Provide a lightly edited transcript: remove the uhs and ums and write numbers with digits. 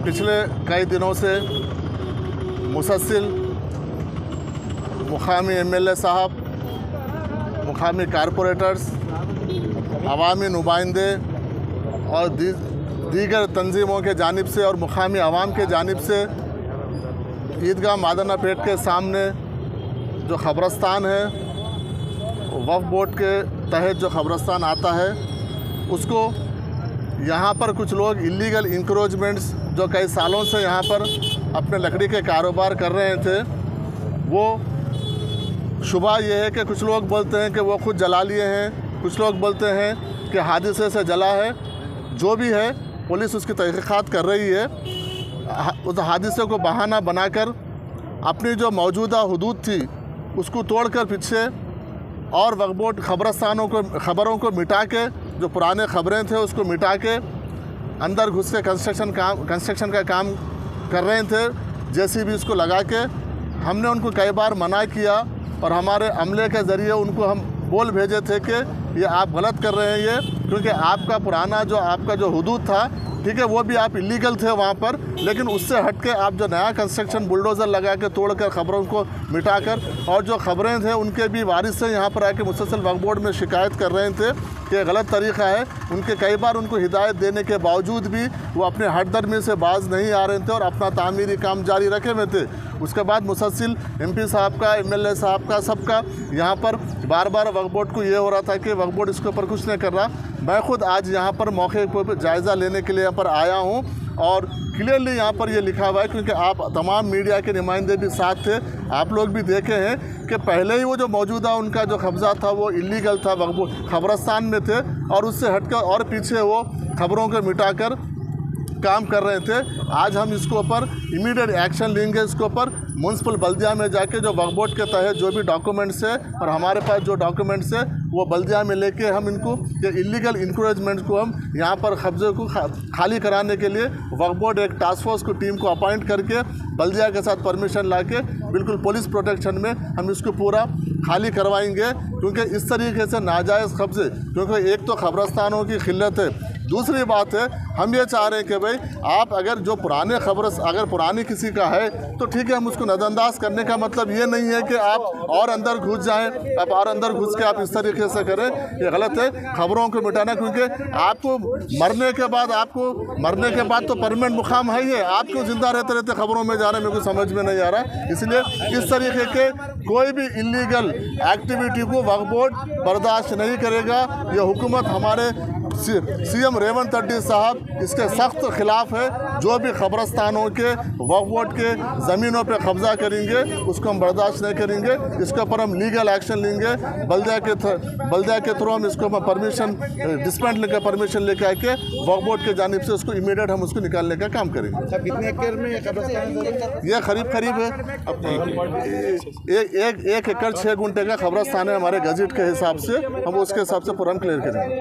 पिछले कई दिनों से मुसलसल मुकामी एमएलए साहब, मुकामी कारपोरेटर्स, अवामी नुमाइंदे और दीगर तंजीमों के जानिब से और मुकामी आवाम के जानिब से ईदगाह मादना पेट के सामने जो ख़बरस्तान है, वक्फ बोर्ड के तहत जो ख़बरस्तान आता है, उसको यहाँ पर कुछ लोग इलीगल इंक्रोचमेंट्स जो कई सालों से यहाँ पर अपने लकड़ी के कारोबार कर रहे थे, वो शुबा ये है कि कुछ लोग बोलते हैं कि वो खुद जला लिए हैं, कुछ लोग बोलते हैं कि हादसे से जला है। जो भी है, पुलिस उसकी तहक़ीक़ात कर रही है। उस हादसे को बहाना बनाकर अपनी जो मौजूदा हुदूद थी उसको तोड़कर पीछे और वक्फ बोर्ड खबरों को मिटा के, जो पुराने खबरें थे उसको मिटा के अंदर घुस के कंस्ट्रक्शन का काम कर रहे थे। जेसीबी इसको लगा के हमने उनको कई बार मना किया और हमारे अमले के ज़रिए उनको हम बोल भेजे थे कि ये आप गलत कर रहे हैं, ये क्योंकि आपका पुराना आपका जो हुदूद था, ठीक है, वो भी आप इलीगल थे वहाँ पर, लेकिन उससे हट के आप जो नया कंस्ट्रक्शन बुलडोज़र लगा के तोड़कर खबरों को मिटाकर, और जो खबरें थे उनके भी वारिस से यहाँ पर आके मुसलसल वक्फ बोर्ड में शिकायत कर रहे थे कि गलत तरीक़ा है। उनके कई बार उनको हिदायत देने के बावजूद भी वो अपने हटदर्मी से बाज नहीं आ रहे थे और अपना तामीरी काम जारी रखे हुए थे। उसके बाद मुसलसल MP साहब का, MLA साहब का, सबका यहाँ पर बार बार वक्फ बोर्ड को ये हो रहा था कि वक्फ बोर्ड इसके ऊपर कुछ नहीं कर रहा। मैं खुद आज यहाँ पर मौके पर जायज़ा लेने के लिए यहाँ पर आया हूँ और क्लियरली यहाँ पर ये लिखा हुआ है, क्योंकि आप तमाम मीडिया के नुमाइंदे भी साथ थे, आप लोग भी देखे हैं कि पहले ही वो जो मौजूदा उनका जो कब्ज़ा था वो इलीगल था, ख़बरस्तान में थे और उससे हटकर और पीछे वो खबरों को मिटाकर काम कर रहे थे। आज हम इसके ऊपर इमीडिएट एक्शन लेंगे। इसके ऊपर म्यूनसिपल बल्दिया में जाके जो वक्फ बोर्ड के तहत जो भी डॉक्यूमेंट्स है और हमारे पास जो डॉक्यूमेंट्स है वो बल्दिया में लेके हम इनको ये इलीगल इंक्रोचमेंट को हम यहाँ पर कब्जे को खाली कराने के लिए वक्फ बोर्ड एक टास्क फोर्स को टीम को अपॉइंट करके बल्दिया के साथ परमिशन लाके बिल्कुल पुलिस प्रोटेक्शन में हम इसको पूरा खाली करवाएंगे। क्योंकि इस तरीके से नाजायज़ कब्ज़े, क्योंकि एक तो ख़बरस्तानों की खिल्लत है, दूसरी बात है हम ये चाह रहे हैं कि भाई आप अगर जो पुराने अगर पुरानी किसी का है तो ठीक है, हम उसको नज़रअंदाज करने का मतलब ये नहीं है कि आप और अंदर घुस जाएं, आप और अंदर घुस के आप इस तरीके से करें, ये गलत है। खबरों को मिटाना, क्योंकि आपको मरने के बाद तो परमानेंट मुकाम है ही है, आप क्यों जिंदा रहते रहते खबरों में जा रहे हैं, मेरे को समझ में नहीं आ रहा। इसलिए इस तरीके के कोई भी इलीगल एक्टिविटी को वक्फ बोर्ड बर्दाश्त नहीं करेगा। ये हुकूमत हमारे CM रेवंत रेड्डी साहब इसके सख्त खिलाफ है। जो भी ख़बरस्तानों के वक्फ बोर्ड के ज़मीनों पे कब्ज़ा करेंगे उसको हम बर्दाश्त नहीं करेंगे। इसके ऊपर हम लीगल एक्शन लेंगे। बल्दिया के थ्रू हम इसको परमिशन डिस्पेंड लेकर परमिशन लेके आके वक्फ बोर्ड के जानिब से उसको इमीडिएट हम उसको निकालने का काम करेंगे। कितने एकड़ में ये कब्रिस्तान? ये करीब है 1 एकड़ 6 गुंठे का ख़बरस्तान है हमारे गजट के हिसाब से। हम उसके हिसाब से पूरा क्लियर करेंगे।